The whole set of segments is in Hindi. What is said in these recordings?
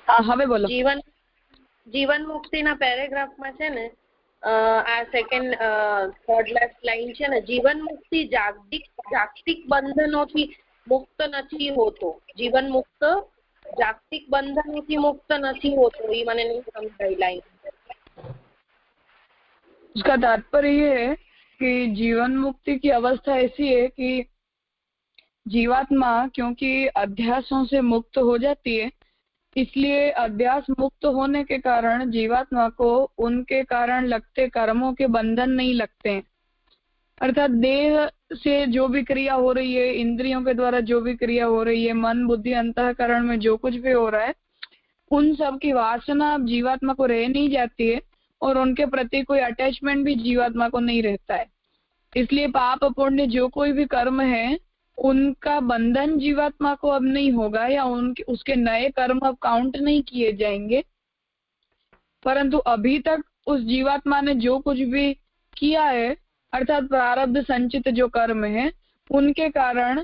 હા હવે બોલો. જીવન મુક્તિના પેરેગ્રાફમાં છે ને આ સેકન્ડ થર્ડ લાસ્ટ લાઈન છે ને, જીવન મુક્તિ જાગતિક બંધનોથી મુક્ત નથી હોતો. જીવન મુક્ત जागतिक बंधनों मुक्त नहीं होते, ये मैंने नहीं समझाई लाइन। उसका तात्पर्य ये है कि जीवन मुक्ति की अवस्था ऐसी है कि जीवात्मा क्योंकि अध्यासों से मुक्त हो जाती है, इसलिए अध्यास मुक्त होने के कारण जीवात्मा को उनके कारण लगते कर्मों के बंधन नहीं लगते हैं। अर्थात देह से जो भी क्रिया हो रही है, इंद्रियों के द्वारा जो भी क्रिया हो रही है, मन बुद्धि अंतःकरण में जो कुछ भी हो रहा है, उन सब की वासना अब जीवात्मा को रह नहीं जाती है और उनके प्रति कोई अटैचमेंट भी जीवात्मा को नहीं रहता है। इसलिए पाप पुण्य जो कोई भी कर्म है, उनका बंधन जीवात्मा को अब नहीं होगा या उसके नए कर्म अब काउंट नहीं किए जाएंगे। परंतु अभी तक उस जीवात्मा ने जो कुछ भी किया है, अर्थात प्रारब्ध संचित जो कर्म है, उनके कारण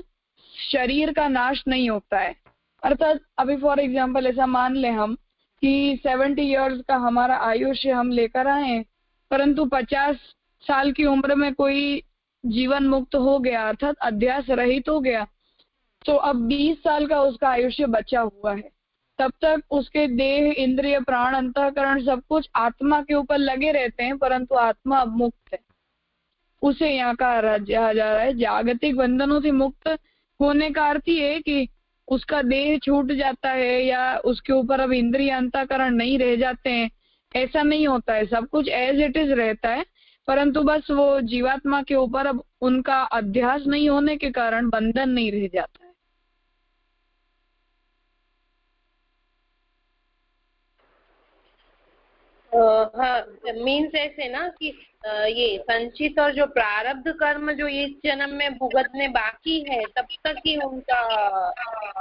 शरीर का नाश नहीं होता है। अर्थात अभी फॉर एग्जांपल ऐसा मान ले हम कि 70 इयर्स का हमारा आयुष्य हम लेकर आए, परंतु 50 साल की उम्र में कोई जीवन मुक्त हो गया, अर्थात अध्यास रहित हो गया, तो अब 20 साल का उसका आयुष्य बचा हुआ है। तब तक उसके देह इंद्रिय प्राण अंतःकरण सब कुछ आत्मा के ऊपर लगे रहते हैं, परंतु आत्मा अब मुक्त है। उसे यहाँ कहा जा रहा है जागतिक बंधनों से मुक्त होने का अर्थ ये है कि उसका देह छूट जाता है या उसके ऊपर अब इंद्रिय अंतःकरण नहीं रह जाते हैं, ऐसा नहीं होता है। सब कुछ एज इट इज रहता है, परंतु बस वो जीवात्मा के ऊपर अब उनका अध्यास नहीं होने के कारण बंधन नहीं रह जाता है। हाँ, मीन्स ऐसे ना कि ये संचित और जो प्रारब्ध कर्म जो इस जन्म में भुगतने बाकी है, तब तक ही उनका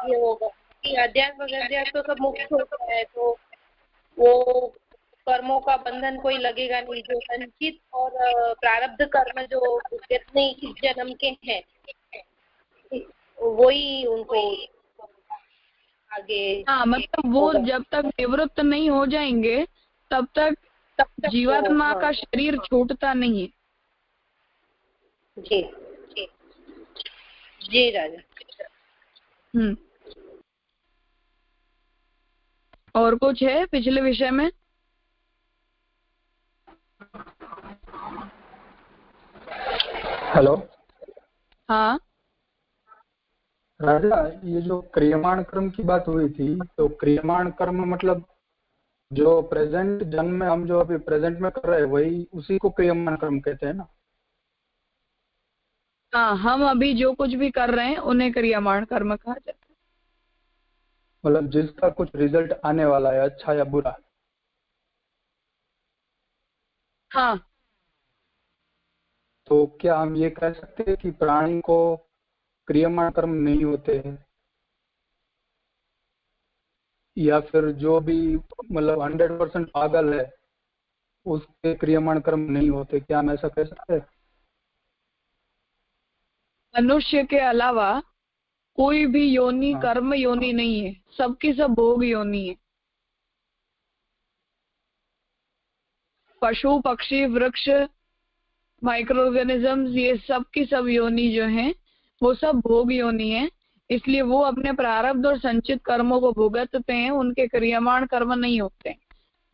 ये होगा कि अध्यास अध्यास तो सब मुक्त होता है, तो वो कर्मों का बंधन कोई लगेगा नहीं। जो संचित और प्रारब्ध कर्म जो भुगतने इस जन्म के हैं, वही उनको आगे। हाँ, मतलब वो जब तक निवृत्त नहीं हो जाएंगे तब तक जीवात्मा का शरीर छूटता नहीं है। जी जी जी राजा। और कुछ है पिछले विषय में? हेलो। हाँ राजा, ये जो क्रियमाण कर्म की बात हुई थी, तो क्रियमाण कर्म मतलब जो प्रेजेंट जन्म में हम जो अभी प्रेजेंट में कर रहे हैं, वही उसी को क्रियमाण कर्म कहते हैं ना? हाँ, हम अभी जो कुछ भी कर रहे हैं उन्हें क्रियमाण कर्म कहा जाता है। मतलब जिसका कुछ रिजल्ट आने वाला है, अच्छा या बुरा। हाँ। तो क्या हम ये कह सकते हैं कि प्राणी को क्रियमाण कर्म नहीं होते हैं, या फिर जो भी मतलब 100% पागल है उसके क्रियमाण कर्म नहीं होते? क्या हम ऐसा कह सकते हैं? मनुष्य के अलावा कोई भी योनि कर्म योनि नहीं है, सबकी सब भोग योनि है। पशु पक्षी वृक्ष माइक्रो ऑर्गेनिजम्स, ये सब की सब योनि जो हैं वो सब भोग योनि है। इसलिए वो अपने प्रारब्ध और संचित कर्मों को भुगतते हैं, उनके क्रियमाण कर्म नहीं होते।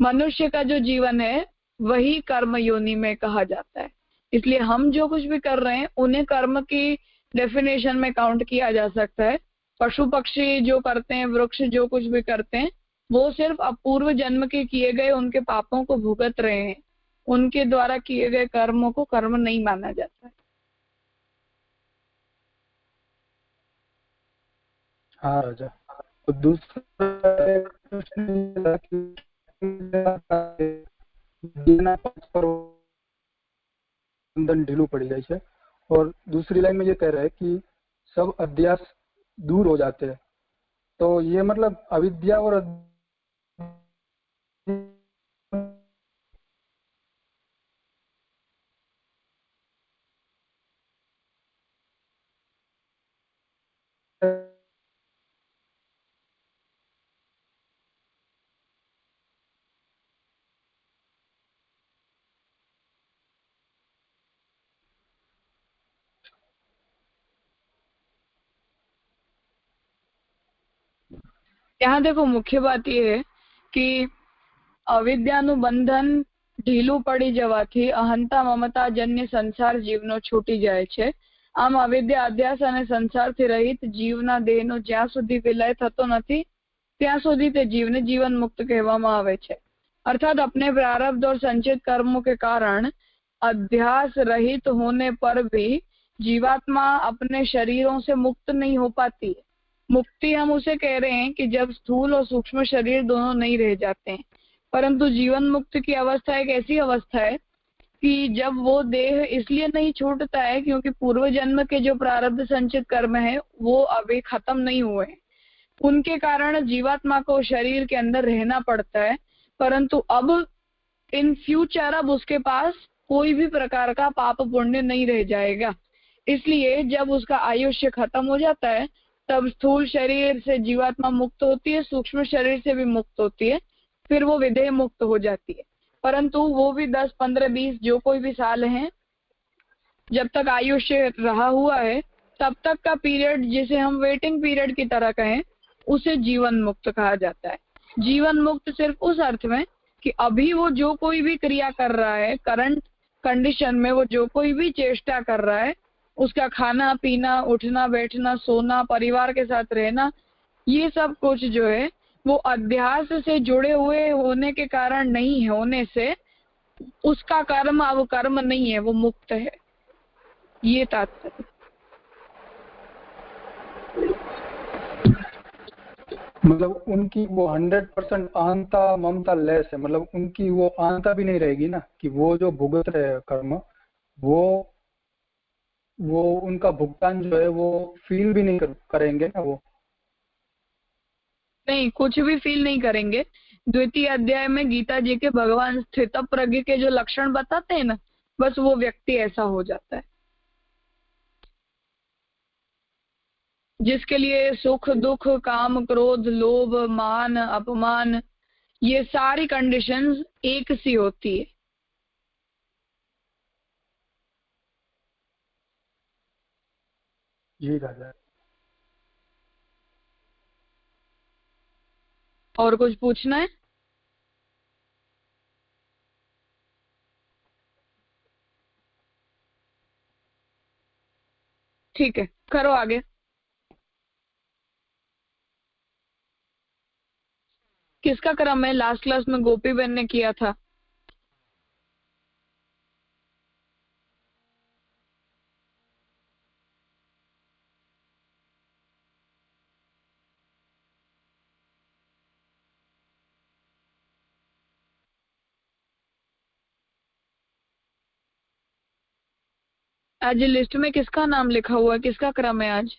मनुष्य का जो जीवन है वही कर्म योनि में कहा जाता है। इसलिए हम जो कुछ भी कर रहे हैं उन्हें कर्म की डेफिनेशन में काउंट किया जा सकता है। पशु पक्षी जो करते हैं, वृक्ष जो कुछ भी करते हैं, वो सिर्फ अपूर्व जन्म के किए गए उनके पापों को भुगत रहे हैं, उनके द्वारा किए गए कर्मों को कर्म नहीं माना जाता है। हाँ राजा। तो दूसरा बंधन ढीलू पड़ जाए छे, और दूसरी लाइन में ये कह रहा है कि सब अध्यास दूर हो जाते हैं। तो ये मतलब अविद्या और यहाँ देखो मुख्य बात ये है कि અવિદ્યાનું બંધન ઢીલું પડી જવાથી અહંતા મમતા જન્ય સંસાર જીવનો છૂટી જાય છે. આમ અવિદ્યા અધ્યાસ અને સંસારથી રહિત જીવના દેહનો જ્યાં સુધી વિલય થતો નથી ત્યાં સુધી તે जीवने जीवन मुक्त કહેવામાં આવે છે. अर्थात अपने प्रारब्ध और संचित कर्मों के कारण अध्यास रहित होने पर भी जीवात्मा अपने शरीरों से मुक्त नहीं हो पाती है. मुक्ति हम उसे कह रहे हैं कि जब स्थूल और सूक्ष्म शरीर दोनों नहीं रह जाते हैं, परंतु जीवन मुक्त की अवस्था एक ऐसी अवस्था है कि जब वो देह इसलिए नहीं छूटता है क्योंकि पूर्व जन्म के जो प्रारब्ध संचित कर्म है वो अभी खत्म नहीं हुए हैं. उनके कारण जीवात्मा को शरीर के अंदर रहना पड़ता है, परंतु अब इन फ्यूचर अब उसके पास कोई भी प्रकार का पाप पुण्य नहीं रह जाएगा. इसलिए जब उसका आयुष्य खत्म हो जाता है तब स्थूल शरीर से जीवात्मा मुक्त होती है, सूक्ष्म शरीर से भी मुक्त होती है, फिर वो विदेह मुक्त हो जाती है. परंतु वो भी 10, 15, 20 जो कोई भी साल हैं, जब तक आयुष्य रहा हुआ है तब तक का पीरियड जिसे हम वेटिंग पीरियड की तरह कहें उसे जीवन मुक्त कहा जाता है. जीवन मुक्त सिर्फ उस अर्थ में कि अभी वो जो कोई भी क्रिया कर रहा है, करंट कंडीशन में वो जो कोई भी चेष्टा कर रहा है, उसका खाना पीना, उठना बैठना, सोना, परिवार के साथ रहना, ये सब कुछ जो है वो अध्यास से जुड़े हुए होने के कारण नहीं है, होने से उसका कर्म अब कर्म नहीं है, वो मुक्त है. ये तात्पर्य. मतलब उनकी वो 100% अहंता ममता लेस है, मतलब उनकी वो अहंता भी नहीं रहेगी ना कि वो जो भुगत रहे हैं कर्म वो उनका भुगतान जो है वो फील भी नहीं करेंगे ना. वो नहीं, कुछ भी फील नहीं करेंगे. द्वितीय अध्याय में गीता जी के भगवान स्थित प्रज्ञ के जो लक्षण बताते हैं ना, बस वो व्यक्ति ऐसा हो जाता है जिसके लिए सुख दुख काम क्रोध लोभ मान अपमान ये सारी कंडीशंस एक सी होती है. जी राजा. और कुछ पूछना है? ठीक है, करो आगे. किसका क्रम है? लास्ट क्लास में गोपी बहन ने किया था. आज लिस्ट में किसका नाम लिखा हुआ है? किसका क्रम है आज?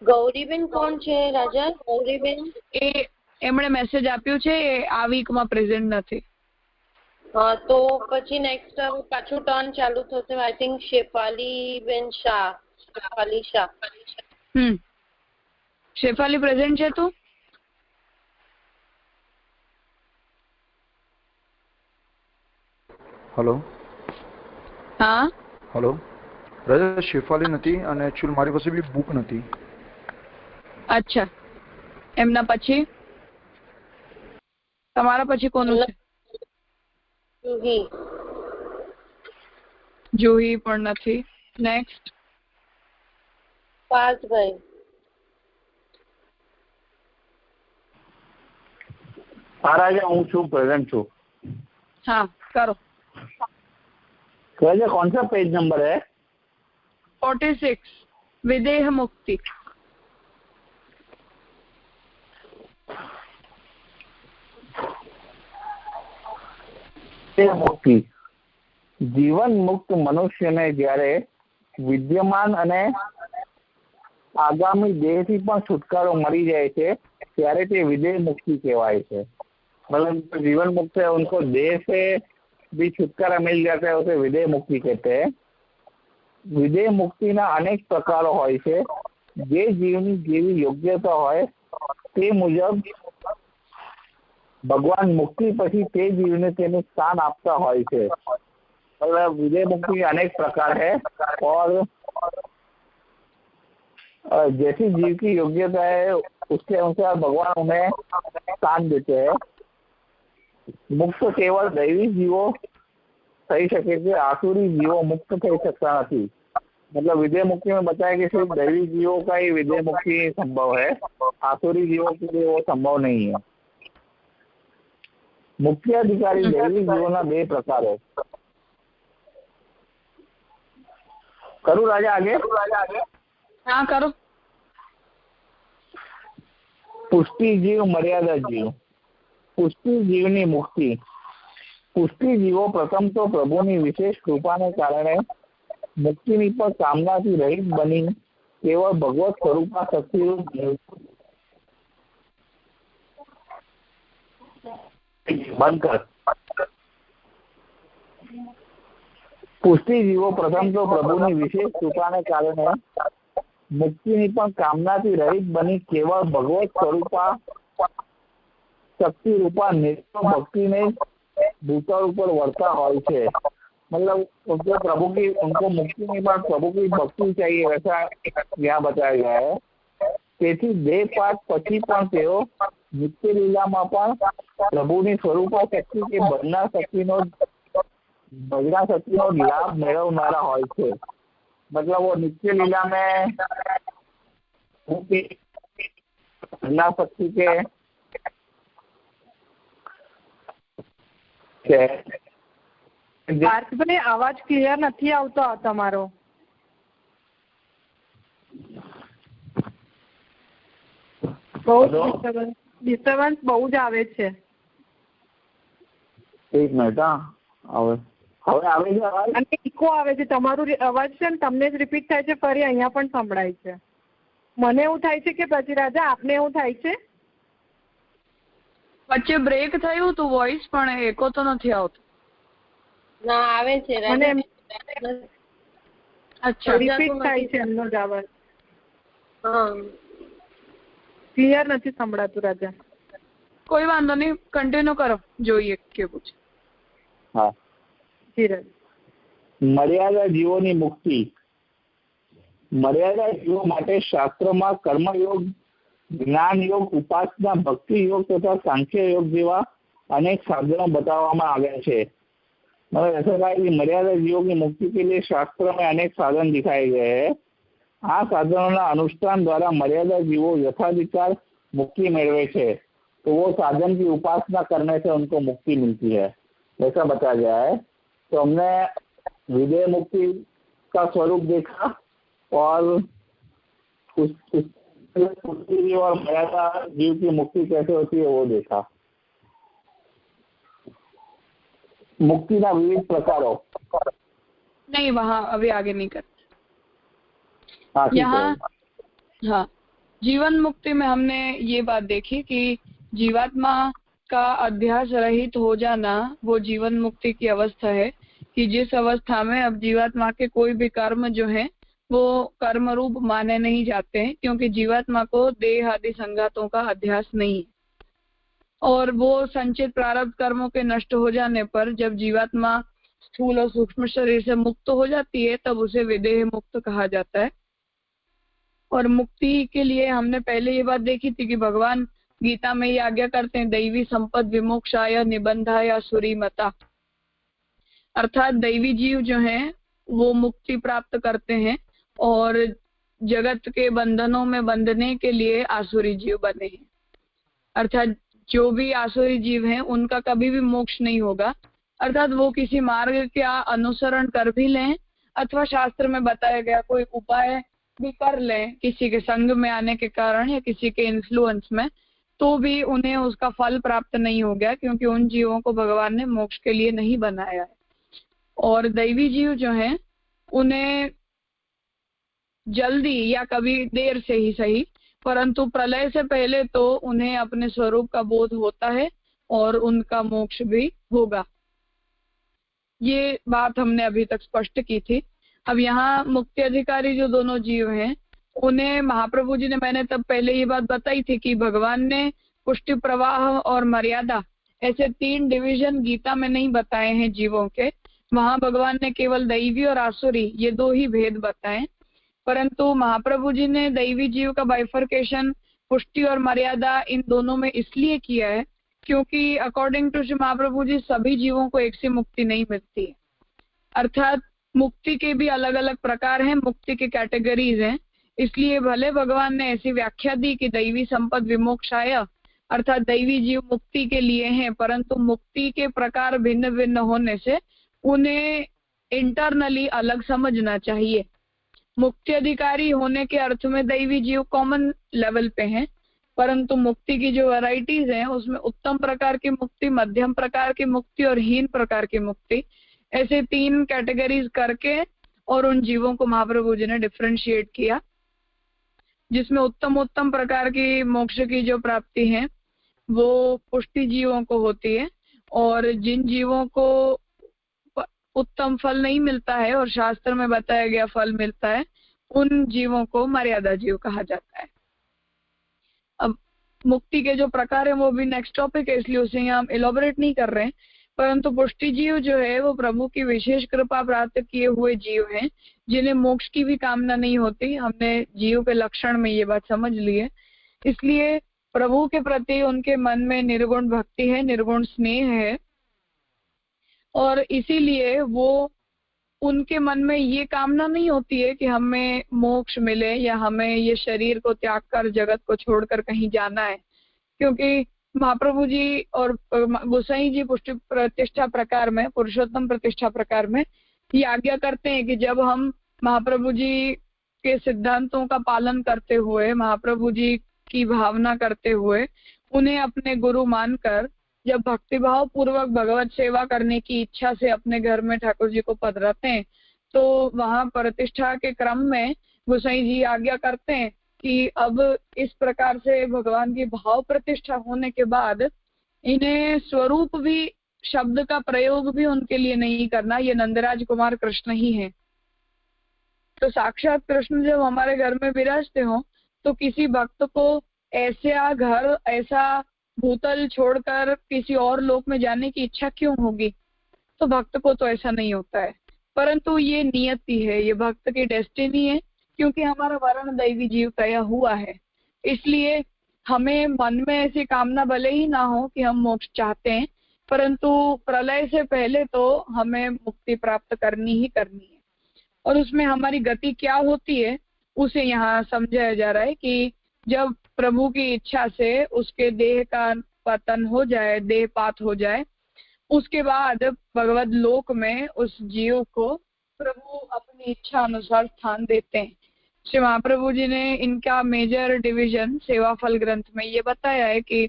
ગૌરીબેન કોણ છે રાજા? ગૌરીબેન એમણે મેસેજ આપ્યું છે આ વીકમાં પ્રેઝન્ટ નથી. હા તો પછી નેક્સ્ટ પાછું ટર્ન ચાલુ થશે. I think Shefaliben Shah. Shefali Shah. Shefali present છે તું? હેલો. હા હેલો રાજા, શેફાલી નથી અને એક્ચ્યુઅલ મારી પાસે બી બુક નથી. અચ્છા, એમના પછી તમારા પછી કોનું છે? જુહી. જુહી પણ નથી. નેક્સ્ટ પાર્થભાઈ. હા રાજા, હું છું, પ્રેઝન્ટ છું. हाँ करो. राजा कौन सा पेज नंबर है? 46 विदेह मुक्ति. મુક્તિ. જીવન મુક્ત મનુષ્યને જ્યારે વિદ્યમાન અને આગામી દેહથી પણ છુટકારો મળી જાય છે ત્યારે તે વિદેહ મુક્તિ કહેવાય છે. मतलब जीवन मुक्त है, उनको देह से भी छुटकारा मिल जाता है, उसे विदेह मुक्ति कहते हैं. विदेह मुक्ति ना अनेक प्रकारो होय छे. जे जीवनी जेवी योग्यता होय ते मुजब भगवान मुक्ति પછી તે જીવને તેનું સ્થાન આપતા હોય છે. मतलब विदेह मुक्ति अनेक प्रकार है और जैसी जीव की योग्यता है उसके अनुसार भगवान उन्हें स्थान देते हैं। मुक्त केवल दैवी जीवो થઈ શકે છે, आसुरी जीवो मुक्त થઈ सकता नहीं। मतलब विदेह मुक्ति में बताया कि सिर्फ दैवी जीवों का ही विदेह मुक्ति संभव है, आसुरी जीवों के लिए वो संभव नहीं है। मुक्ति अधिकारी दैवी जीवों बे प्रकार है। करूँ राजा आगे? हाँ करो। पुष्टि जीव, मर्यादा जीव। पुष्टि जीवनी मुक्ति। पुष्टि जीवो प्रथम तो प्रभुनी विशेष कृपाने कारणे मुक्तिनी पर कामनाथी रहित बनी केवल भगवत स्वरूपમાં શક્તિરૂપ બંધ કર। પુષ્ટિ જીવો પ્રથમ તો પ્રભુની વિશેષ કૃપાને કારણે મુક્તિની પણ કામનાથી રહિત બની કેવળ ભગવત સ્વરૂપા શક્તિ રૂપા નિત્ય ભક્તિને भूतल ऊपर वर्ता હોય છે। मतलब उनको प्रभु की, उनको मुक्ति नहीं पर प्रभु की भक्ति चाहिए, वैसा यहाँ बताया गया है। તેથી બે પાઠ પછી પણ તેઓ નિત્ય લીલામાં પણ પ્રભુની સ્વરૂપ શક્તિ કે ભજના શક્તિનો લાભ મેળવનારા હોય છે। मतलब वो नित्य लीला में भजना शक्ति के પાર્થભાઈ અવાજ ક્લિયર નથી આવતો તમારો। બહુ ડિસ્ટર્બન્સ બહુ જ આવે છે। એક મિનિટ, હા હવે આવે છે અવાજ? અને ઇકો આવે છે તમારો અવાજ છે ને, તમને જ રિપીટ થાય છે, ફરી અહીંયા પણ સંભળાય છે। મને એવું થાય છે કે પછી રાજા આપને એવું થાય છે? વચ્ચે બ્રેક થયું તો વોઇસ પણ એકો તો નથી આવતો। ના આવે છે મને અચ્છા, રિપીટ થાય છે એમનો જ અવાજ, હા ક્લિયર નથી સંભળાતું રાજા। કોઈ વાંધો નહીં, કન્ટિન્યુ કરો, જોઈએ કેવું છે। હા જી રાજા। મર્યાદા જીવોની મુક્તિ। મર્યાદા જીવો માટે શાસ્ત્રમાં કર્મયોગ, જ્ઞાન યોગ, ઉપાસના, ભક્તિ योग तथा सांख्य योग જેવા अनेक साधनों बतावामां આવ્યા છે। मतलब ऐसा कहा कि मर्यादा जीवों की मुक्ति के लिए शास्त्र में अनेक साधन दिखाए गए हैं। आ साधनों अनुष्ठान द्वारा मर्यादा जीवो यथाधिकार मुक्ति मेळवे छे, तो वो साधन की उपासना करने से उनको मुक्ति मिलती है, ऐसा बताया गया है। तो हमने विदेह मुक्ति का स्वरूप देखा और पुष्टि और मर्यादा जीव की मुक्ति कैसे होती है वो देखा। मुक्ति ना विविध प्रकारों, नहीं वहाँ अभी आगे नहीं करते। हाँ, यहाँ हाँ, जीवन मुक्ति में हमने ये बात देखी कि जीवात्मा का अध्यास रहित हो जाना वो जीवन मुक्ति की अवस्था है, कि जिस अवस्था में अब जीवात्मा के कोई भी कर्म जो है वो कर्म रूप माने नहीं जाते हैं, क्योंकि जीवात्मा को देह आदि संघातों का अध्यास नहीं है। और वो संचित प्रारब्ध कर्मों के नष्ट हो जाने पर जब जीवात्मा स्थूल और सूक्ष्म शरीर से मुक्त हो जाती है तब उसे विदेह मुक्त कहा जाता है। और मुक्ति के लिए हमने पहले ये बात देखी थी कि भगवान गीता में ये आज्ञा करते हैं, दैवी संपद विमोक्षाय निबंधाय असुरीमता, अर्थात दैवी जीव जो हैं वो मुक्ति प्राप्त करते हैं और जगत के बंधनों में बंधने के लिए आसुरी जीव बने हैं। अर्थात जो भी आसुरी जीव हैं उनका कभी भी मोक्ष नहीं होगा। अर्थात वो किसी मार्ग का अनुसरण कर भी लें अथवा शास्त्र में बताया गया कोई उपाय भी कर लें किसी के संग में आने के कारण या किसी के इन्फ्लुएंस में, तो भी उन्हें उसका फल प्राप्त नहीं हो गया, क्योंकि उन जीवों को भगवान ने मोक्ष के लिए नहीं बनाया है। और दैवी जीव जो हैं उन्हें जल्दी या कभी देर से ही सही, परंतु प्रलय से पहले तो उन्हें अपने स्वरूप का बोध होता है और उनका मोक्ष भी होगा। ये बात हमने अभी तक स्पष्ट की थी। अब यहाँ मुक्ति अधिकारी जो दोनों जीव हैं उन्हें महाप्रभु जी ने, मैंने तब पहले ये बात बताई थी कि भगवान ने पुष्टि प्रवाह और मर्यादा ऐसे 3 डिवीजन गीता में नहीं बताए हैं जीवों के। वहां भगवान ने केवल दैवी और आसुरी ये 2 ही भेद बताए। परंतु महाप्रभु जी ने दैवी जीव का बाइफर्केशन पुष्टि और मर्यादा इन दोनों में इसलिए किया है क्योंकि अकॉर्डिंग टू श्री महाप्रभु जी सभी जीवों को एक सी मुक्ति नहीं मिलती है। अर्थात मुक्ति के भी अलग अलग प्रकार हैं, मुक्ति के कैटेगरीज हैं। इसलिए भले भगवान ने ऐसी व्याख्या दी कि दैवी संपद विमोक्षाय, अर्थात दैवी जीव मुक्ति के लिए हैं, परंतु मुक्ति के प्रकार भिन्न भिन्न होने से उन्हें इंटरनली अलग समझना चाहिए। मुक्ति अधिकारी होने के अर्थ में दैवी जीव कॉमन लेवल पे हैं, परंतु मुक्ति की जो वैरायटीज हैं उसमें उत्तम प्रकार की मुक्ति, मध्यम प्रकार की मुक्ति और हीन प्रकार की मुक्ति, ऐसे 3 कैटेगरीज करके और उन जीवों को महाप्रभु जी ने डिफरेंशिएट किया, जिसमें उत्तम प्रकार की मोक्ष की जो प्राप्ति है वो पुष्टि जीवों को होती है, और जिन जीवों को उत्तम फल नहीं मिलता है और शास्त्र में बताया गया फल मिलता है, उन जीवों को मर्यादा जीव कहा जाता है। अब मुक्ति के जो प्रकार है वो भी नेक्स्ट टॉपिक है, इसलिए उसे यहाँ हम इलॉबरेट नहीं कर रहे हैं। परंतु पुष्टि जीव जो है वो प्रभु की विशेष कृपा प्राप्त किए हुए जीव हैं, जिन्हें मोक्ष की भी कामना नहीं होती। हमने जीव के लक्षण में ये बात समझ ली है। इसलिए प्रभु के प्रति उनके मन में निर्गुण भक्ति है, निर्गुण स्नेह है, और इसीलिए वो उनके मन में ये कामना नहीं होती है कि हमें मोक्ष मिले या हमें ये शरीर को त्याग कर जगत को छोड़कर कहीं जाना है। क्योंकि महाप्रभु जी और गोसाई जी पुष्टि प्रतिष्ठा प्रकार में, पुरुषोत्तम प्रतिष्ठा प्रकार में ये आज्ञा करते हैं कि जब हम महाप्रभु जी के सिद्धांतों का पालन करते हुए, महाप्रभु जी की भावना करते हुए, उन्हें अपने गुरु मानकर जब भक्तिभाव पूर्वक भगवत सेवा करने की इच्छा से अपने घर में ठाकुर जी को पधराते हैं, तो वहां प्रतिष्ठा के क्रम में गोसाई जी आज्ञा करते हैं कि अब इस प्रकार से भगवान की भाव प्रतिष्ठा होने के बाद इन्हें स्वरूप भी, शब्द का प्रयोग भी उनके लिए नहीं करना, ये नंदराज कुमार कृष्ण ही हैं। तो साक्षात कृष्ण जब हमारे घर में विराजते हो तो किसी भक्त को ऐसा घर, ऐसा भूतल छोड़कर किसी और लोक में जाने की इच्छा क्यों होगी? तो भक्त को तो ऐसा नहीं होता है, परंतु ये नियति है, ये भक्त की डेस्टिनी है, क्योंकि हमारा वर्ण दैवी जीव तय हुआ है। इसलिए हमें मन में ऐसी कामना भले ही ना हो कि हम मोक्ष चाहते हैं, परंतु प्रलय से पहले तो हमें मुक्ति प्राप्त करनी ही करनी है। और उसमें हमारी गति क्या होती है उसे यहाँ समझाया जा रहा है कि जब प्रभु की इच्छा से उसके देह का पतन हो जाए, देहपात हो जाए, उसके बाद भगवत लोक में उस जीव को प्रभु अपनी इच्छा अनुसार स्थान देते हैं। श्री महाप्रभु जी ने इनका मेजर डिवीजन सेवा फल ग्रंथ में ये बताया है कि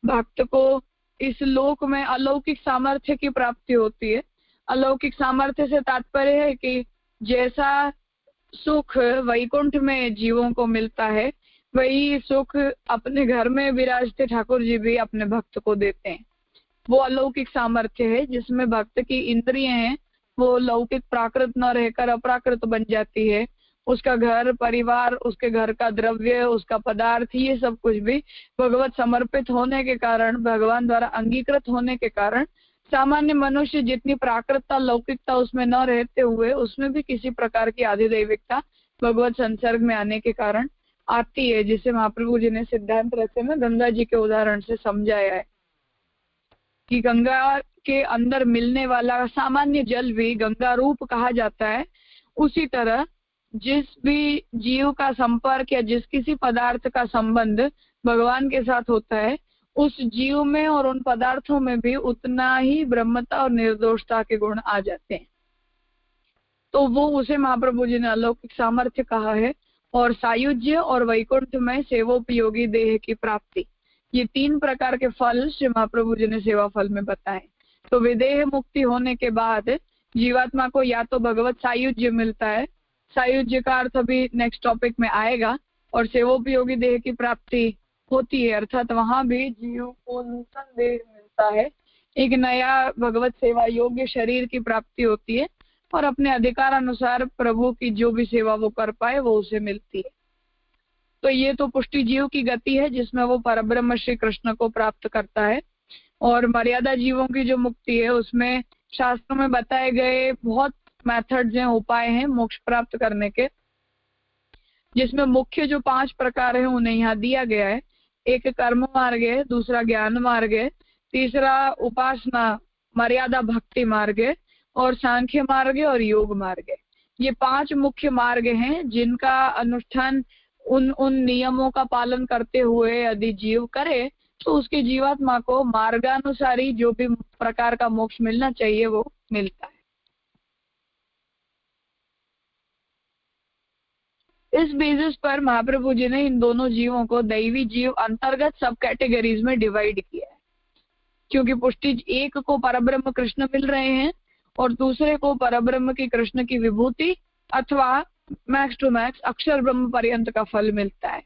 भक्त को इस लोक में अलौकिक सामर्थ्य की प्राप्ति होती है। अलौकिक सामर्थ्य से तात्पर्य है कि जैसा सुख वैकुंठ में जीवों को मिलता है, वही सुख अपने घर में विराजते ठाकुर जी भी अपने भक्त को देते हैं। वो अलौकिक सामर्थ्य है जिसमें भक्त की इंद्रियां हैं वो लौकिक प्राकृत न रहकर अप्राकृत बन जाती है। उसका घर परिवार, उसके घर का द्रव्य, उसका पदार्थ, ये सब कुछ भी भगवत समर्पित होने के कारण, भगवान द्वारा अंगीकृत होने के कारण, सामान्य मनुष्य जितनी प्राकृतता, लौकिकता उसमें न रहते हुए उसमें भी किसी प्रकार की आधिदैविकता भगवत संसर्ग में आने के कारण आती है, जिसे महाप्रभु जी ने सिद्धांत रचे में गंगा जी के उदाहरण से समझाया है कि गंगा के अंदर मिलने वाला सामान्य जल भी गंगा रूप कहा जाता है। उसी तरह जिस भी जीव का संपर्क या जिस किसी पदार्थ का संबंध भगवान के साथ होता है, उस जीव में और उन पदार्थों में भी उतना ही ब्रह्मता और निर्दोषता के गुण आ जाते हैं। तो वो उसे महाप्रभु जी ने अलौकिक सामर्थ्य कहा है। और सायुज्य और वैकुंठ में सेवोपयोगी देह की प्राप्ति, ये 3 प्रकार के फल श्री महाप्रभु जी ने सेवा फल में बताए। तो विदेह मुक्ति होने के बाद जीवात्मा को या तो भगवत सायुज्य मिलता है, सायुज्य का अर्थ अभी नेक्स्ट टॉपिक में आएगा, और सेवोपयोगी देह की प्राप्ति होती है, अर्थात वहां भी जीव को नूतन देह मिलता है, एक नया भगवत सेवा योग्य शरीर की प्राप्ति होती है, और अपने अधिकार अनुसार प्रभु की जो भी सेवा वो कर पाए वो उसे मिलती है। तो ये तो पुष्टि जीव की गति है जिसमें वो परब्रह्म श्री कृष्ण को प्राप्त करता है। और मर्यादा जीवों की जो मुक्ति है उसमें शास्त्रों में बताए गए बहुत मेथड्स हैं, उपाय हैं मोक्ष प्राप्त करने के। जिसमें मुख्य जो 5 प्रकार है उन्हें यहाँ दिया गया है। एक कर्म मार्ग है, दूसरा ज्ञान मार्ग है, तीसरा उपासना मर्यादा भक्ति मार्ग है, और सांख्य मार्ग है और योग मार्ग है। ये 5 मुख्य मार्ग हैं जिनका अनुष्ठान उन नियमों का पालन करते हुए यदि जीव करे तो उसके जीवात्मा को मार्गानुसारी जो भी प्रकार का मोक्ष मिलना चाहिए वो मिलता है। इस बेसिस पर महाप्रभु जी ने इन दोनों जीवों को दैवी जीव अंतर्गत सब कैटेगरीज में डिवाइड किया है, क्योंकि पुष्टि एक को परब्रह्म कृष्ण मिल रहे हैं और दूसरे को परब्रह्म की कृष्ण की विभूति अथवा मैक्स टू मैक्स अक्षर ब्रह्म पर्यंत का फल मिलता है।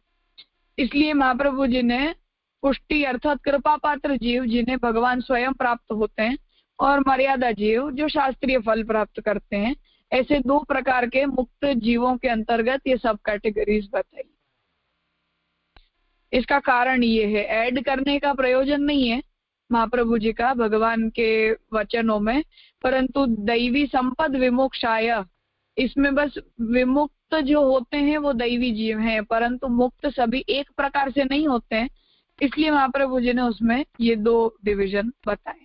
इसलिए महाप्रभु जी ने पुष्टि अर्थात कृपा पात्र जीव जिन्हें भगवान स्वयं प्राप्त होते हैं और मर्यादा जीव जो शास्त्रीय फल प्राप्त करते हैं, ऐसे 2 प्रकार के मुक्त जीवों के अंतर्गत ये सब कैटेगरीज बताई। इसका कारण ये है, ऐड करने का प्रयोजन नहीं है महाप्रभु जी का भगवान के वचनों में, परंतु दैवी संपद विमोक्षाय, इसमें बस विमुक्त जो होते हैं वो दैवी जीव हैं, परंतु मुक्त सभी एक प्रकार से नहीं होते हैं, इसलिए महाप्रभु जी ने उसमें ये 2 डिवीजन बताए।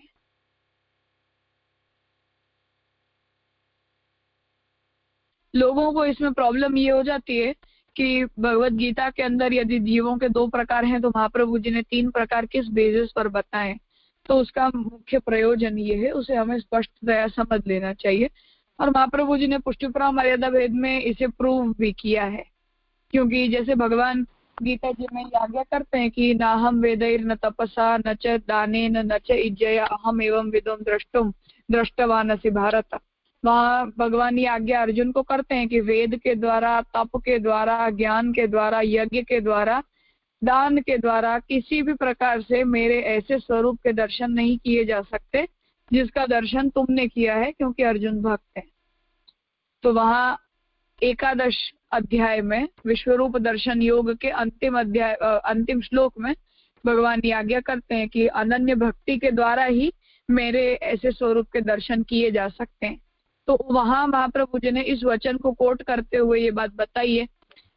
लोगों को इसमें प्रॉब्लम ये हो जाती है कि भगवत गीता के अंदर यदि जीवों के 2 प्रकार हैं तो महाप्रभु जी ने 3 प्रकार किस बेसिस पर बताए, तो उसका मुख्य प्रयोजन ये है, उसे हमें स्पष्टतया समझ लेना चाहिए। और महाप्रभु जी ने पुष्टिपुरा मर्यादा भेद में इसे प्रूव भी किया है, क्योंकि जैसे भगवान गीता जी में आज्ञा करते हैं कि ना हम वेदैर न तपसा न च दानेन न च इज्जया अहम एवं विदुम दृष्टवानसि भारत। वहाँ भगवान ये आज्ञा अर्जुन को करते हैं कि वेद के द्वारा, तप के द्वारा, ज्ञान के द्वारा, यज्ञ के द्वारा, दान के द्वारा किसी भी प्रकार से मेरे ऐसे स्वरूप के दर्शन नहीं किए जा सकते जिसका दर्शन तुमने किया है, क्योंकि अर्जुन भक्त है। तो वहाँ 11 अध्याय में विश्वरूप दर्शन योग के अंतिम श्लोक में भगवान ये आज्ञा करते हैं कि अनन्य भक्ति के द्वारा ही मेरे ऐसे स्वरूप के दर्शन किए जा सकते हैं। तो वहां महाप्रभु जी ने इस वचन को कोट करते हुए ये बात बताई है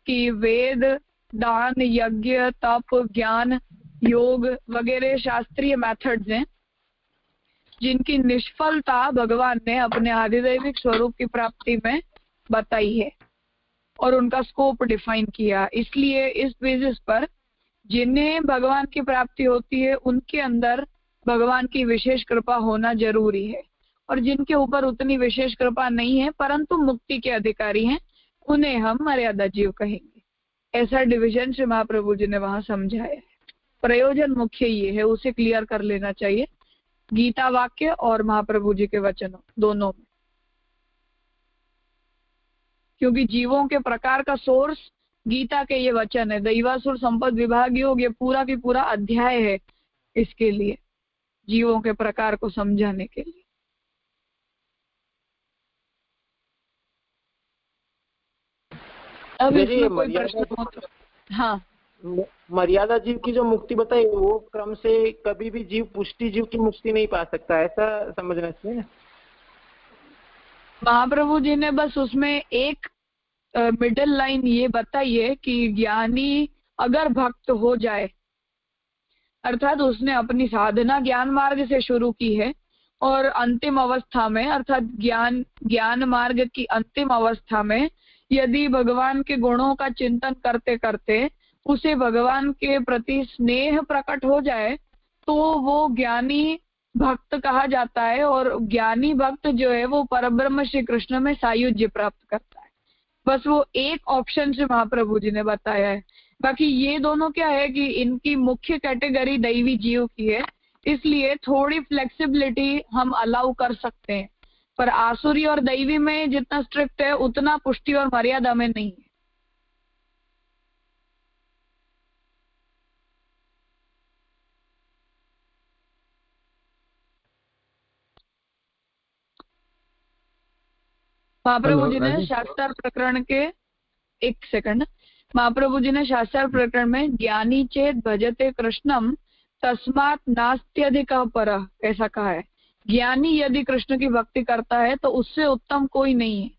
कि वेद, दान, यज्ञ, तप, ज्ञान, योग वगैरह शास्त्रीय मेथड्स हैं जिनकी निष्फलता भगवान ने अपने आधिदैविक स्वरूप की प्राप्ति में बताई है और उनका स्कोप डिफाइन किया। इसलिए इस बेसिस पर जिन्हें भगवान की प्राप्ति होती है उनके अंदर भगवान की विशेष कृपा होना जरूरी है, और जिनके ऊपर उतनी विशेष कृपा नहीं है परंतु मुक्ति के अधिकारी हैं, उन्हें हम मर्यादा जीव कहेंगे। ऐसा डिविजन श्री महाप्रभु जी ने वहां समझाया है। प्रयोजन मुख्य ये है, उसे क्लियर कर लेना चाहिए गीता वाक्य और महाप्रभु जी के वचनों दोनों में, क्योंकि जीवों के प्रकार का सोर्स गीता के ये वचन है। दैवासुर संपद विभाग योग ये पूरा की पूरा अध्याय है इसके लिए, जीवों के प्रकार को समझाने के लिए। अब इसमें कोई प्रश्न हो तो? हाँ, मर्यादा जीव की जो मुक्ति बताई वो क्रम से कभी भी जीव पुष्टि जीव की मुक्ति नहीं पा सकता, ऐसा समझना चाहिए ना। महाप्रभु जी ने बस उसमें एक मिडिल लाइन ये बताई है कि ज्ञानी अगर भक्त हो जाए, अर्थात उसने अपनी साधना ज्ञान मार्ग से शुरू की है और अंतिम अवस्था में अर्थात ज्ञान मार्ग की अंतिम अवस्था में यदि भगवान के गुणों का चिंतन करते करते उसे भगवान के प्रति स्नेह प्रकट हो जाए तो वो ज्ञानी भक्त कहा जाता है, और ज्ञानी भक्त जो है वो परब्रह्म श्री कृष्ण में सायुज्य प्राप्त करता है। बस वो एक ऑप्शन से महाप्रभु जी ने बताया है। बाकी ये दोनों क्या है कि इनकी मुख्य कैटेगरी दैवी जीव की है, इसलिए थोड़ी फ्लेक्सिबिलिटी हम अलाउ कर सकते हैं, पर आसुरी और दैवी में जितना स्ट्रिक्ट है उतना पुष्टि और मर्यादा में नहीं है। महाप्रभु जी ने शास्त्रार्थ प्रकरण के महाप्रभु जी ने शास्त्रार्थ प्रकरण में ज्ञानी चेत भजते कृष्णम तस्मात् नास्त्यधिक परः ऐसा कहा है। ज्ञानी यदि कृष्ण की भक्ति करता है तो उससे उत्तम कोई नहीं है,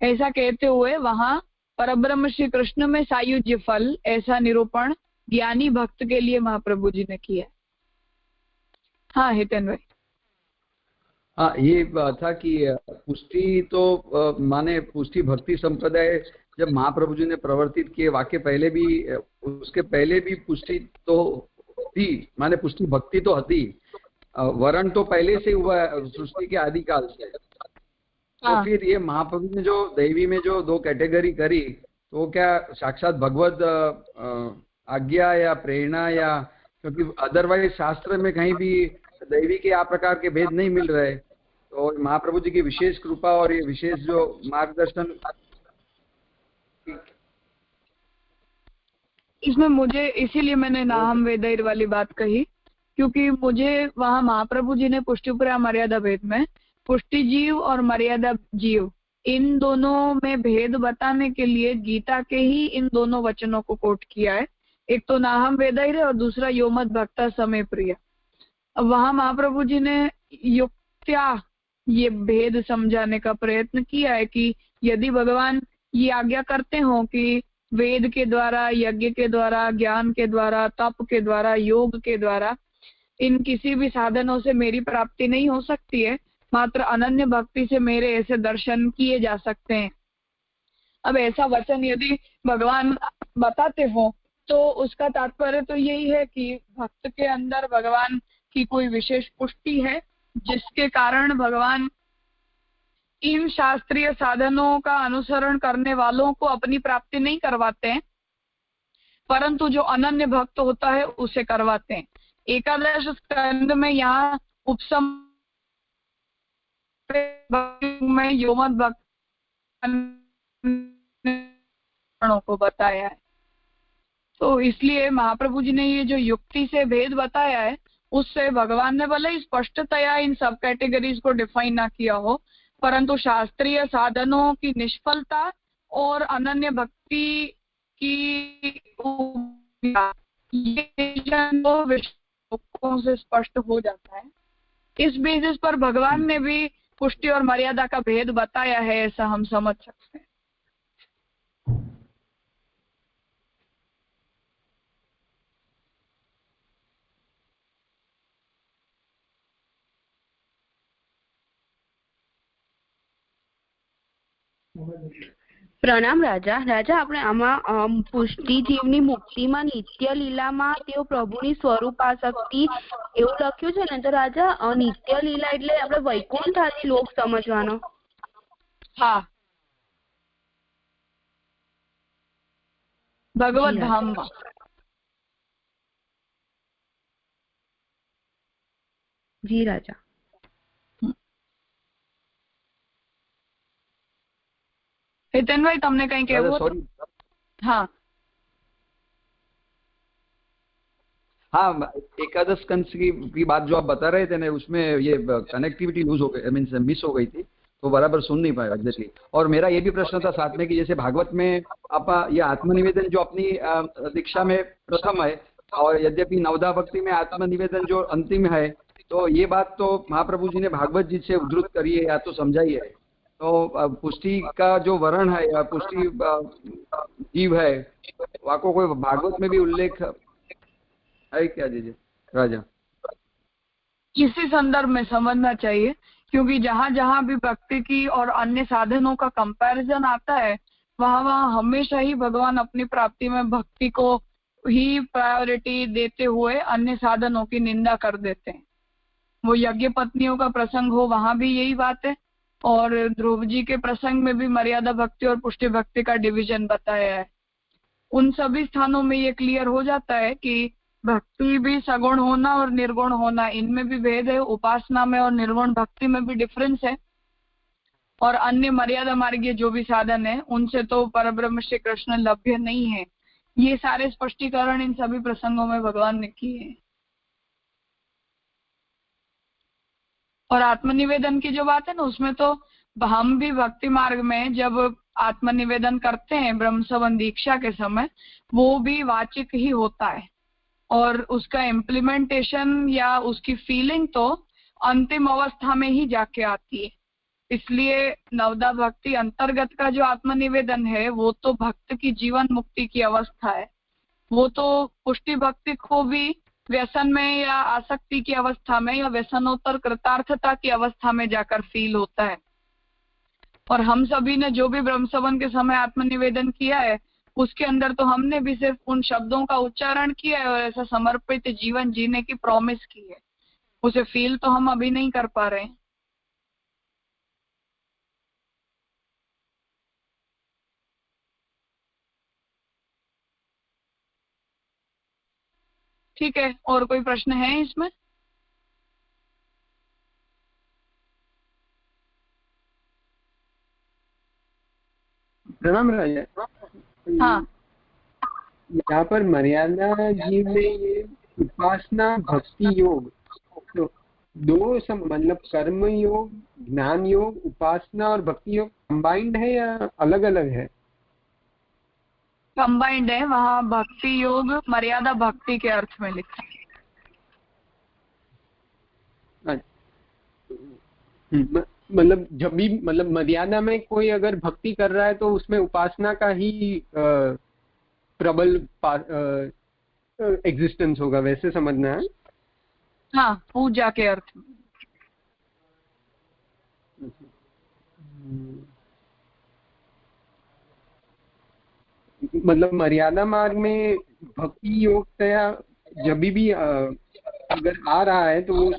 ऐसा कहते हुए वहां परब्रह्म श्री कृष्ण में सायुज्य फल, ऐसा निरूपण ज्ञानी भक्त के लिए महाप्रभु जी ने किया। हाँ हितेन भाई। हाँ, ये था कि पुष्टि तो माने पुष्टि भक्ति संप्रदाय जब महाप्रभु जी ने प्रवर्तित किए, वाक्य पहले भी, उसके पहले भी पुष्टि तो थी, माने पुष्टि भक्ति तो थी, वर्ण तो पहले से हुआ सृष्टि के आदिकाल से। तो फिर ये महाप्रभु ने जो दैवी में जो दो कैटेगरी करी, तो क्या साक्षात भगवत आज्ञा या प्रेरणा, या क्योंकि अदरवाइज शास्त्र में कहीं भी दैवी के आ प्रकार के भेद नहीं मिल रहे, तो महाप्रभु जी की विशेष कृपा और ये विशेष जो मार्गदर्शन, इसमें मुझे, इसीलिए मैंने नाहम वेदैर वाली बात कही, क्योंकि मुझे वहाँ महाप्रभु जी ने पुष्टिपुरा मर्यादा भेद में पुष्टि जीव और मर्यादा जीव, इन दोनों में भेद बताने के लिए गीता के ही इन दोनों वचनों को कोट किया है। एक तो नाहम वेदैर है और दूसरा यो मत भक्ता समय प्रिय। अब वहाँ महाप्रभु जी ने युक्त्या ये भेद समझाने का प्रयत्न किया है कि यदि भगवान ये आज्ञा करते हो कि वेद के द्वारा, यज्ञ के द्वारा, ज्ञान के द्वारा, तप के द्वारा, योग के द्वारा, इन किसी भी साधनों से मेरी प्राप्ति नहीं हो सकती है, मात्र अनन्य भक्ति से मेरे ऐसे दर्शन किए जा सकते हैं। अब ऐसा वचन यदि भगवान बताते हो तो उसका तात्पर्य तो यही है कि भक्त के अंदर भगवान की कोई विशेष पुष्टि है, जिसके कारण भगवान इन शास्त्रीय साधनों का अनुसरण करने वालों को अपनी प्राप्ति नहीं करवाते हैं, परंतु जो अनन्य भक्त होता है उसे करवाते हैं। एकादश स्कंद में यहाँ उपसम में योमत भक्त को बताया है। तो इसलिए महाप्रभु जी ने ये जो युक्ति से भेद बताया है, उससे भगवान ने भले ही स्पष्टतया इन सब कैटेगरीज को डिफाइन ना किया हो, परंतु शास्त्रीय साधनों की निष्फलता और अनन्य भक्ति की से स्पष्ट हो जाता है। इस बेसिस पर भगवान ने भी पुष्टि और मर्यादा का भेद बताया है, ऐसा हम समझ सकते हैं। પ્રણામ રાજા. રાજા, આપણે આમાં પુષ્ટિ જીવની મુક્તિમાં નિત્ય લીલામાં તેઓ પ્રભુની સ્વરૂપ આસક્તિ એવું લખ્યું છે ને, તો રાજા નિત્ય લીલા એટલે આપણે વૈકુંઠ આદિ લોક સમજવાનો? હા, ભગવત ધામમાં. જી રાજા. हितेनभाई तुमने कहीं कहूँ? हाँ हाँ, एकादश स्कंद की बात जो आप बता रहे थे ना, उसमें ये कनेक्टिविटी लूज हो गई, मीन मिस हो गई थी, तो बराबर सुन नहीं पाया एग्जैक्टली। और मेरा ये भी प्रश्न था साथ में कि जैसे भागवत में आप ये आत्मनिवेदन जो अपनी दीक्षा में प्रथम है, और यद्यपि नवदा भक्ति में आत्मनिवेदन जो अंतिम है, तो ये बात तो महाप्रभु जी ने भागवत जी से उद्धृत करी है या तो समझाई है। तो पुष्टि का जो वर्ण है या पुष्टि जीव है, वाको कोई भागवत में भी उल्लेख है क्या दीजिए राजा? इसी संदर्भ में समझना चाहिए, क्योंकि जहाँ जहाँ भी भक्ति की और अन्य साधनों का कंपैरिजन आता है, वहाँ हमेशा ही भगवान अपनी प्राप्ति में भक्ति को ही प्रायोरिटी देते हुए अन्य साधनों की निंदा कर देते हैं। वो यज्ञ पत्नियों का प्रसंग हो, वहां भी यही बात है, और ध्रुव जी के प्रसंग में भी मर्यादा भक्ति और पुष्टि भक्ति का डिवीजन बताया है। उन सभी स्थानों में ये क्लियर हो जाता है कि भक्ति भी सगुण होना और निर्गुण होना, इनमें भी भेद है। उपासना में और निर्गुण भक्ति में भी डिफरेंस है, और अन्य मर्यादा मार्गीय जो भी साधन है उनसे तो परब्रह्म श्री कृष्ण लभ्य नहीं है। ये सारे स्पष्टीकरण इन सभी प्रसंगों में भगवान ने किए हैं। और आत्मनिवेदन की जो बात है ना, उसमें तो हम भी भक्ति मार्ग में जब आत्मनिवेदन करते हैं ब्रह्म संबंध दीक्षा के समय, वो भी वाचिक ही होता है, और उसका इम्प्लीमेंटेशन या उसकी फीलिंग तो अंतिम अवस्था में ही जाके आती है। इसलिए नवदा भक्ति अंतर्गत का जो आत्मनिवेदन है वो तो भक्त की जीवन मुक्ति की अवस्था है। वो तो पुष्टि भक्ति को भी व्यसन में या आसक्ति की अवस्था में या व्यसनोत्तर कृतार्थता की अवस्था में जाकर फील होता है। और हम सभी ने जो भी ब्रह्मसवन के समय आत्मनिवेदन किया है उसके अंदर तो हमने भी सिर्फ उन शब्दों का उच्चारण किया है और ऐसा समर्पित जीवन जीने की प्रॉमिस की है, उसे फील तो हम अभी नहीं कर पा रहे हैं। ठीक है, और कोई प्रश्न है इसमें? प्रणाम राजा। हाँ, यहाँ पर मर्यादा जीव में ये उपासना भक्ति योग तो दो मतलब कर्म योग, ज्ञान योग, उपासना और भक्ति योग कंबाइंड है या अलग अलग है? कंबाइंड है। वहाँ भक्ति योग मर्यादा भक्ति के अर्थ में लिखा है। मतलब जब भी मतलब मर्यादा में कोई अगर भक्ति कर रहा है तो उसमें उपासना का ही प्रबल एग्जिस्टेंस होगा, वैसे समझना है? हाँ, पूजा के अर्थ में। मतलब मर्यादा मार्ग में भक्ति योग जब भी अगर आ रहा है तो वो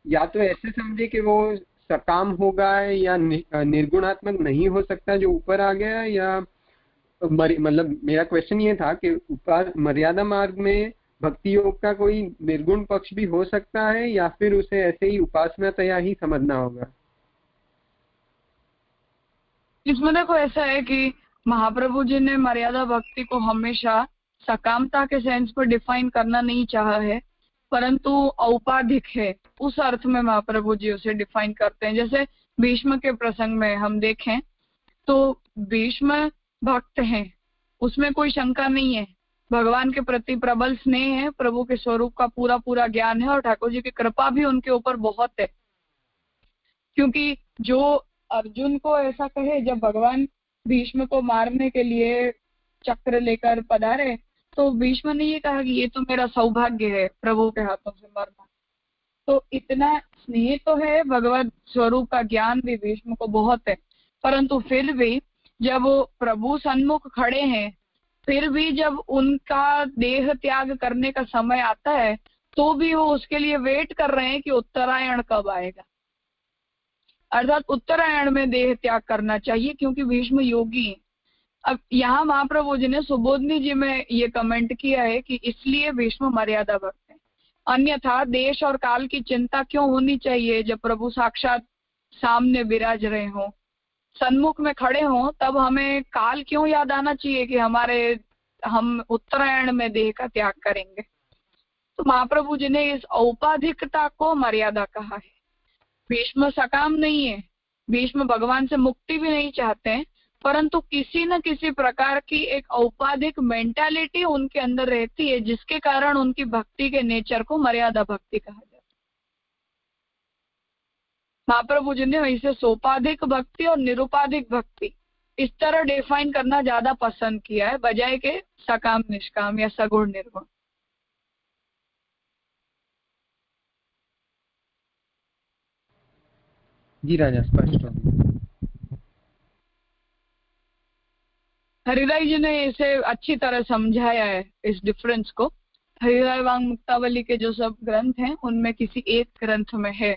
या तो ऐसे समझे कि वो सकाम होगा या निर्गुणात्मक नहीं हो सकता जो ऊपर आ गया, या मतलब मेरा क्वेश्चन ये था कि मर्यादा मार्ग में भक्ति योग का कोई निर्गुण पक्ष भी हो सकता है या फिर उसे ऐसे ही उपासना तया ही समझना होगा? इसमें देखो ऐसा है कि महाप्रभु जी ने मर्यादा भक्ति को हमेशा सकामता के सेंस पर डिफाइन करना नहीं चाहा है, परंतु औपाधिक है उस अर्थ में महाप्रभु जी उसे डिफाइन करते हैं। जैसे भीष्म के प्रसंग में हम देखें तो भीष्म भक्त हैं, उसमें कोई शंका नहीं है, भगवान के प्रति प्रबल स्नेह है, प्रभु के स्वरूप का पूरा पूरा ज्ञान है और ठाकुर जी की कृपा भी उनके ऊपर बहुत है। क्योंकि जो अर्जुन को ऐसा कहे, जब भगवान भीष्म को मारने के लिए चक्र लेकर पधारे तो भीष्म ने ये कहा कि ये तो मेरा सौभाग्य है प्रभु के हाथों से मरना। तो इतना स्नेह तो है, भगवत स्वरूप का ज्ञान भी भीष्म को बहुत है, परंतु फिर भी जब वो प्रभु सन्मुख खड़े हैं, फिर भी जब उनका देह त्याग करने का समय आता है तो भी वो उसके लिए वेट कर रहे हैं कि उत्तरायण कब आएगा। अर्थात उत्तरायण में देह त्याग करना चाहिए क्योंकि भीष्म योगी है। अब यहाँ महाप्रभु जी ने सुबोधनी जी में ये कमेंट किया है कि इसलिए भीष्म मर्यादा भक्त है, अन्यथा देश और काल की चिंता क्यों होनी चाहिए जब प्रभु साक्षात सामने विराज रहे हों, सन्मुख में खड़े हों, तब हमें काल क्यों याद आना चाहिए कि हम उत्तरायण में देह का त्याग करेंगे। तो महाप्रभु जी ने इस औपाधिकता को मर्यादा कहा है। भीष्म सकाम नहीं है, भीष्म भगवान से मुक्ति भी नहीं चाहते हैं, परंतु किसी न किसी प्रकार की एक औपाधिक मेंटालिटी उनके अंदर रहती है जिसके कारण उनकी भक्ति के नेचर को मर्यादा भक्ति कहा जाता है। महाप्रभु जी ने वैसे सोपाधिक भक्ति और निरुपाधिक भक्ति इस तरह डिफाइन करना ज्यादा पसंद किया है बजाय के सकाम निष्काम या सगुण निर्गुण। जी राजा, स्पष्ट हो। हरिराय जी ने इसे अच्छी तरह समझाया है इस डिफरेंस को। हरिराय वांग मुक्तावली के जो सब ग्रंथ हैं उनमें किसी एक ग्रंथ में है,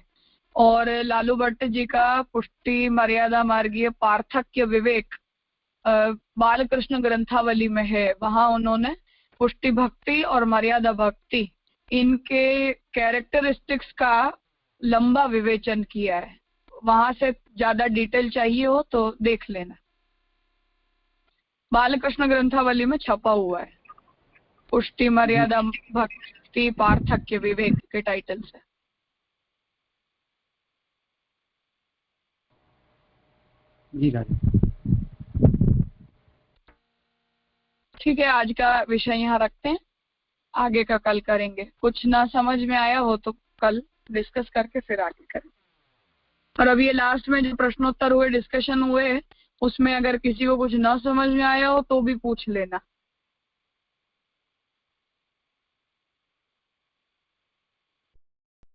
और लालू भट्ट जी का पुष्टि मर्यादा मार्गीय पार्थक्य विवेक बालकृष्ण ग्रंथावली में है। वहां उन्होंने पुष्टि भक्ति और मर्यादा भक्ति इनके कैरेक्टरिस्टिक्स का लंबा विवेचन किया है। वहां से ज्यादा डिटेल चाहिए हो तो देख लेना, बालकृष्ण ग्रंथावली में छपा हुआ है, पुष्टि मर्यादा भक्ति पार्थक्य विवेक के टाइटल से। जी राजा। ठीक है, आज का विषय यहाँ रखते हैं, आगे का कल करेंगे। कुछ ना समझ में आया हो तो कल डिस्कस करके फिर आगे करें। और अब ये लास्ट में जो प्रश्नोत्तर हुए, डिस्कशन हुए, उसमें अगर किसी को कुछ न समझ में आया हो तो भी पूछ लेना।